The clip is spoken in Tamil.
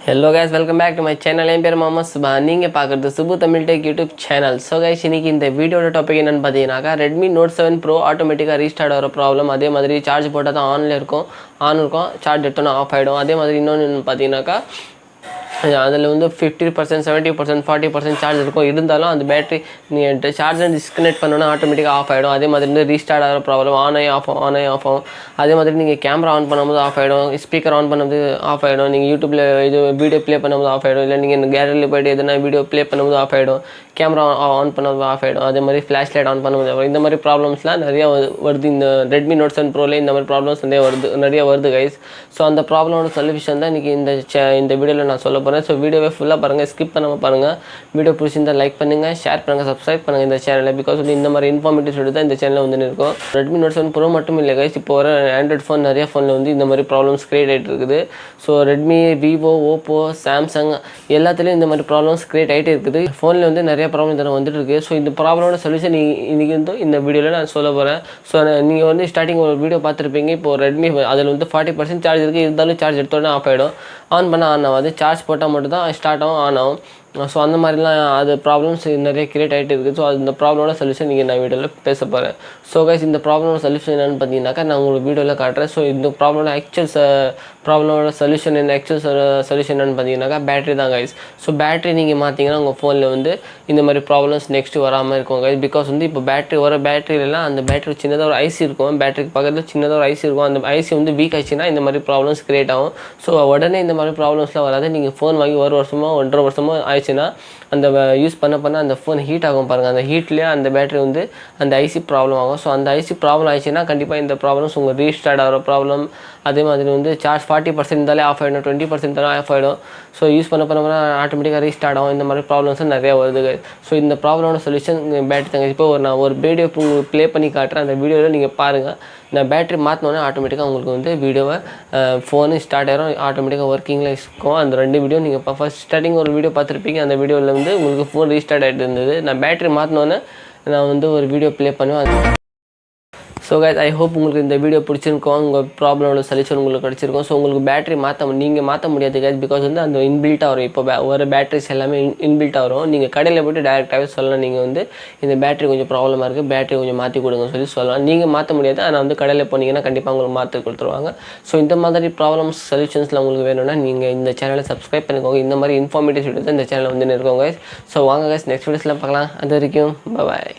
Hello guys, welcome back to my channel. என் பேர் முகமது சுபா. நீங்கள் பார்க்குறது Subu Tamil tech YouTube channel. So guys இன்னைக்கு இந்த வீடியோட டாபிக் என்னென்னு பார்த்தீங்கன்னாக்கா ரெட்மி நோட் 7 ப்ரோ ஆட்டோமேட்டிக்காக ரீஸ்டார்ட் ஆகிற ப்ராப்ளம். அதே மாதிரி சார்ஜ் போட்டால் தான் ஆன் இருக்கும், சார்ஜ் எடுத்தோன்னா ஆஃப் ஆகிடும். அதே மாதிரி இன்னொன்று பார்த்தீங்கன்னாக்கா அதில் வந்து 50%, 70%, 40% சார்ஜ் இருக்கும். இருந்தாலும் அந்த பேட்டரி நீங்கள் சார்ஜர் டிஸ்கனெக்ட் பண்ணோன்னா ஆட்டோமேட்டிக்காக ஆஃப் ஆகிடும். அதே மாதிரி வந்து ரீஸ்டார்ட் ஆகிற ப்ராப்ளம், ஆன் ஆகி ஆஃப் ஆகும். அதே மாதிரி நீங்கள் கேமரா ஆன் பண்ணும்போது ஆஃப் ஆகிடும், ஸ்பீக்கர் ஆன் பண்ணும்போது ஆஃப் ஆகிடும், நீங்கள் யூடியூப்பில் இது வீடியோ ப்ளே பண்ணும்போது ஆஃப் ஆகிடும், இல்லை நீங்கள் கேலரியில் போய்ட்டு எதுனா வீடியோ ப்ளே பண்ணும்போது ஆஃப் ஆகிடும், கேமரா ஆன் பண்ணும்போது ஆஃப் ஆகிடும். அதே மாதிரி ஃப்ளாஷ் லைட் ஆன் பண்ணும்போது இந்த மாதிரி ப்ராப்ளம்ஸ்லாம் நிறையா வருது. இந்த ரெட்மி நோட் 7 ப்ரோவில் இந்த மாதிரி ப்ராப்ளம்ஸ் நிறைய வருது கைஸ். ஸோ அந்த ப்ராப்ளமோட சொல்யூஷன் தான் இன்றைக்கி இந்த வீடியோவில் நான் சொல்ல போகிறேன். ஸோ வீடியோவை ஃபுல்லாக பாருங்கள், ஸ்கிப் பண்ணாமல் பாருங்கள். வீடியோ பிடிச்சிருந்தால் லைக் பண்ணுங்கள், ஷேர் பண்ணுங்கள், சப்ஸ்கிரைப் பண்ணுங்கள் இந்த சேனலில். பிகாஸ் வந்து இந்த மாதிரி இன்ஃபார்மேட்டிவ் சொல்லி தான் இந்த சேனலில் வந்து இருக்கும். ரெட்மி நோட் 7 ப்ரோ மட்டும் இல்லை கைஸ், இப்போ வர ஆண்ட்ராய்ட் ஃபோன் நிறைய ஃபோனில் வந்து இந்த மாதிரி ப்ராப்ளம்ஸ் கிரியேட் ஆகிட்டு இருக்குது. So Redmi, Vivo, Oppo, Samsung எல்லாத்துலேயும் இந்த மாதிரி ப்ராப்ளம்ஸ் கிரியேட் ஆகிட்டு இருக்குது. ஃபோனில் வந்து நிறைய ப்ராப்ளம் இதெல்லாம் வந்துட்டு இருக்குது. ஸோ இந்த ப்ராப்ளமோட சொல்யூஷன் இன்றைக்கி வந்து இந்த வீடியோவில் நான் சொல்ல போகிறேன். ஸோ நீங்கள் வந்து ஸ்டார்டிங் ஒரு வீடியோ பார்த்துருப்பீங்க. இப்போது ரெட்மி அதில் வந்து 40% சார்ஜ் இருக்குது, இருந்தாலும் சார்ஜ் எடுத்தோடனே ஆஃப் ஆகிடும். ஆன் பண்ணால் ஆன் ஆகாது, சார்ஜ் போட்டால் மட்டும் தான் ஸ்டார்ட் ஆகும், ஆன் ஆகும். ஸோ அந்த மாதிரிலாம் அது ப்ராப்ளம்ஸ் நிறைய கிரியேட் ஆகிட்டு இருக்குது. ஸோ இந்த ப்ராப்ளமோட சொல்யூஷன் நீங்கள் நான் வீடியோவில் பேச போகிறேன். ஸோ கைஸ் இந்த ப்ராப்ளமோட சொல்யூஷன் என்னென்னு பார்த்தீங்கன்னாக்கா நான் உங்களுக்கு வீடியோவில் காட்டுறேன். ஸோ இந்த ப்ராப்ளமோட ப்ராப்ளமோட சொல்யூஷன் என்னென்னு பார்த்தீங்கன்னாக்கா பேட்டரி தான் கைஸ். ஸோ பேட்டரி நீங்கள் மாற்றிங்கன்னா உங்கள் ஃபோனில் வந்து இந்த மாதிரி ப்ராப்ளம்ஸ் நெக்ஸ்ட்டு வராமல் இருக்கும் கைஸ். பிகாஸ் வந்து இப்போ பேட்டரியிலலாம் அந்த பேட்டரி சின்னதாக ஒரு ஐசி இருக்கும், பேட்டரிக்கு பக்கத்தில் சின்னதாக ஒரு ஐசி இருக்கும். அந்த ஐசி வந்து வீக் ஆயிடுச்சுன்னா இந்த மாதிரி ப்ராப்ளம்ஸ் கிரியேட் ஆகும். ஸோ உடனே இந்த மாதிரி ப்ராப்ளம்ஸ்லாம் வராது. நீங்கள் ஃபோன் வாங்கி 1 வருஷமோ 1.5 வருஷமோ ஆயிடுச்சுன்னா அந்த யூஸ் பண்ண அந்த ஃபோன் ஹீட் ஆகும் பாருங்கள். அந்த ஹீட்லேயே அந்த பேட்டரி வந்து அந்த ஐசி ப்ராப்ளம் ஆகும். ஸோ அந்த ஐசி ப்ராப்ளம் ஆயிடுச்சுன்னா கண்டிப்பாக இந்த ப்ராப்ளம்ஸ் உங்கள் ரீஸ்டார்ட் ஆகிற ப்ராப்ளம். அதே மாதிரி வந்து சார்ஜ் 40% இருந்தாலே ஆஃப் ஆகிடும், 20% தான் ஆஃப் ஆகிடும். ஸோ யூஸ் பண்ண ஆட்டோமேட்டிக்காக ரீஸ்டார்ட் ஆகும். இந்த மாதிரி ப்ராப்ளம்ஸ் நிறையா வருது. ஸோ இந்த ப்ராப்ளமோட சொல்யூஷன் பேட்டரி தாங்க. இப்போ நான் ஒரு வீடியோ ப்ளே பண்ணி காட்டுறேன், அந்த வீடியோவில் நீங்கள் பாருங்கள். நான் பேட்டரி மாற்றினோன்னே ஆட்டோமேட்டிக்காக உங்களுக்கு வந்து வீடியோவை ஃபோனு ஸ்டார்ட் ஆகிடும், ஆட்டோமேட்டிக்காக ஒர்க்கிங்கில் இருக்கும். அந்த 2 வீடியோ நீங்கள் இப்போ ஃபஸ்ட் ஸ்டார்டிங் ஒரு வீடியோ பார்த்துருப்பீங்க. அந்த வீடியோவில் வந்து உங்களுக்கு ஃபோன் ரீஸ்டார்ட் ஆகிட்டு இருந்தது. நான் பேட்டரி மாற்றினோன்னே நான் வந்து ஒரு வீடியோ ப்ளே பண்ணுவேன். ஸோ கைஸ் ஐ ஹோப் உங்களுக்கு இந்த வீடியோ பிடிச்சிருக்கோம், உங்கள் ப்ராப்ளமோட சொல்யூஷன் உங்களுக்கு கிடச்சிருக்கும். ஸோ உங்களுக்கு பேட்டரி நீங்கள் மாற்ற முடியாது கைஸ். பிகாஸ் வந்து அந்த இன்பில்ட்டாக வரும். இப்போ ஒரு பேட்டரிஸ் எல்லாமே இன்பில்ட்டாக வரும். நீங்கள் கடையில் போய்ட்டு டேரெக்டாகவே சொல்லலாம், நீங்கள் வந்து இந்த பேட்டரி கொஞ்சம் ப்ராப்ளமாக இருக்குது, பேட்டரி கொஞ்சம் மாற்றி கொடுங்கன்னு சொல்லலாம். நீங்கள் மாற்ற முடியாது, ஆனால் வந்து கடையில் போனீங்கன்னா கண்டிப்பாக உங்களுக்கு மாற்றி கொடுத்துருவாங்க. ஸோ இந்த மாதிரி ப்ராப்ளம்ஸ் சொல்யூஷன்ஸில் உங்களுக்கு வேணும்னா நீங்கள் இந்த சேனலை சப்ஸ்கிரைப் பண்ணிக்கோங்க. இந்த மாதிரி இன்ஃபார்மேட்டிவ் வீடியோஸ் இந்த சேனலில் வந்து இருக்கோங்க கைஸ். ஸோ வாங்க கைஸ் நெக்ஸ்ட் வீடியோஸில் பார்க்கலாம். அது வரைக்கும் பாய்.